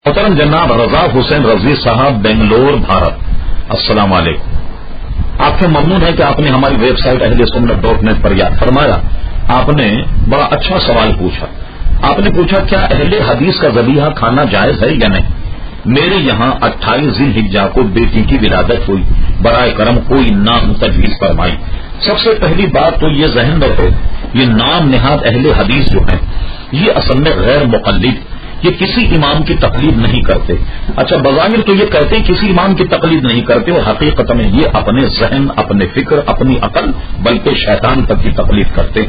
محترم جناب رضا حسین رضوی صاحب بنگلور بھارت، السلام علیکم۔ آپ سے ممنون ہے کہ آپ نے ہماری ویب سائٹ اہلسنت.net پر یاد فرمایا۔ آپ نے بڑا اچھا سوال پوچھا۔ آپ نے پوچھا کیا اہل حدیث کا ذبیحہ کھانا جائز ہے یا نہیں؟ میرے یہاں 28 ذی الحجہ کو بیٹی کی ولادت ہوئی، برائے کرم کوئی نام تجویز فرمائی۔ سب سے پہلی بات تو یہ ذہن رکھو، یہ نام نہاد اہل حدیث جو ہیں یہ اصل میں غیر مقلد، یہ کسی امام کی تقلید نہیں کرتے۔ اچھا بظاہر تو یہ کہتے ہیں کسی امام کی تقلید نہیں کرتے، اور حقیقت میں یہ اپنے ذہن، اپنے فکر، اپنی عقل بلکہ شیطان تک کی تقلید کرتے۔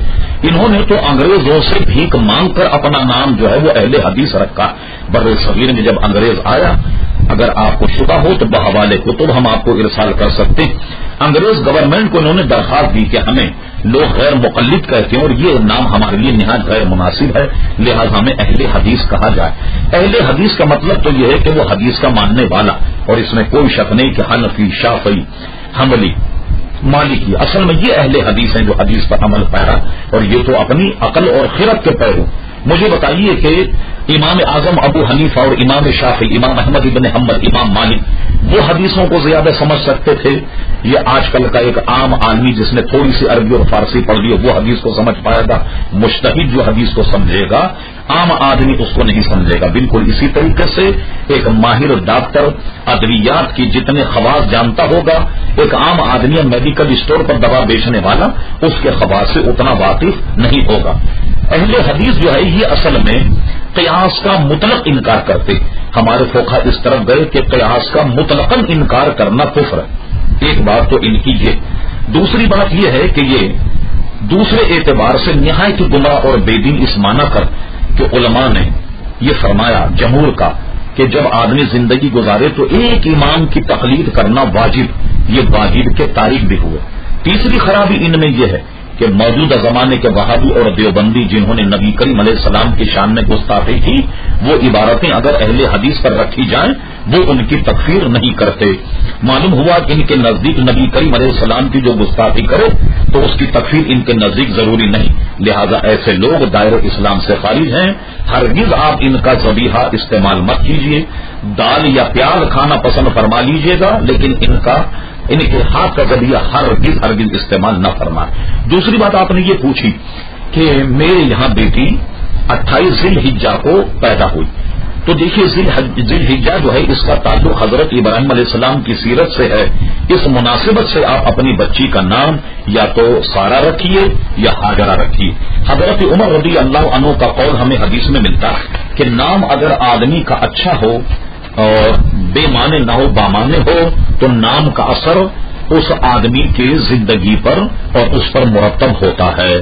انہوں نے تو انگریزوں سے بھیک مانگ کر اپنا نام جو ہے وہ اہل حدیث رکھا۔ بر صغیر میں جب انگریز آیا، اگر آپ کو شبہ ہو تو بحوالے کتب ہم آپ کو ارسال کر سکتے ہیں۔ انگریز گورنمنٹ کو انہوں نے درخواست دی کہ ہمیں لوگ غیر مقلد کہتے ہیں اور یہ نام ہمارے لیے نہایت غیر مناسب ہے، لہذا ہمیں اہل حدیث کہا جائے۔ اہل حدیث کا مطلب تو یہ ہے کہ وہ حدیث کا ماننے والا، اور اس میں کوئی شک نہیں کہ حنفی، شافعی، حنبلی، مالکی اصل میں یہ اہل حدیث ہیں جو حدیث پر عمل پیرا، اور یہ تو اپنی عقل اور خرد کے پیرو۔ مجھے بتائیے کہ امام اعظم ابو حنیفہ اور امام شافعی، امام احمد بن حنبل، امام مالک وہ حدیثوں کو زیادہ سمجھ سکتے تھے؟ یہ آج کل کا ایک عام آدمی جس نے تھوڑی سی عربی اور فارسی پڑھ لی وہ حدیث کو سمجھ پائے گا؟ مجتہد جو حدیث کو سمجھے گا، عام آدمی اس کو نہیں سمجھے گا۔ بالکل اسی طریقے سے ایک ماہر ڈاکٹر ادویات کی جتنے خواص جانتا ہوگا، ایک عام آدمی میڈیکل اسٹور پر دوا بیچنے والا اس کے خواص سے اتنا واقف نہیں ہوگا۔ اہل حدیث جو ہے یہ اصل میں قیاس کا مطلق انکار کرتے۔ ہمارے فقہا اس طرف گئے کہ قیاس کا مطلقاً انکار کرنا کفر ہے۔ ایک بات تو ان کی یہ، دوسری بات یہ ہے کہ یہ دوسرے اعتبار سے نہایت گمراہ اور بے دین اس معنی کر کہ علماء نے یہ فرمایا جمہور کا کہ جب آدمی زندگی گزارے تو ایک امام کی تقلید کرنا واجب، یہ واجب کے تاریخ بھی ہوئے۔ تیسری خرابی ان میں یہ ہے کہ موجودہ زمانے کے وہابی اور دیوبندی جنہوں نے نبی کریم علیہ السلام کی شان میں گستاخی کی، وہ عبارتیں اگر اہل حدیث پر رکھی جائیں وہ ان کی تکفیر نہیں کرتے۔ معلوم ہوا کہ ان کے نزدیک نبی کریم علیہ السلام کی جو گستاخی کرے تو اس کی تکفیر ان کے نزدیک ضروری نہیں، لہذا ایسے لوگ دائرہ اسلام سے خارج ہیں۔ ہرگز آپ ان کا ذبیحہ استعمال مت کیجیے، دال یا پیاز کھانا پسند فرما لیجیے گا، لیکن ان کے ہاتھ کا ذبیحہ ہرگز استعمال نہ فرمائے۔ دوسری بات آپ نے یہ پوچھی کہ میرے یہاں بیٹی 28 ذی الحجہ کو پیدا ہوئی، تو دیکھیے ذی الحجہ جو ہے اس کا تعلق حضرت ابراہیم علیہ السلام کی سیرت سے ہے۔ اس مناسبت سے آپ اپنی بچی کا نام یا تو سارہ رکھیے یا ہاجرہ رکھیے۔ حضرت عمر رضی اللہ عنہ کا قول ہمیں حدیث میں ملتا ہے کہ نام اگر آدمی کا اچھا ہو اور بے معنی نہ ہو، بامعنی ہو، تو نام کا اثر اس آدمی کی زندگی پر اور اس پر مرتب ہوتا ہے۔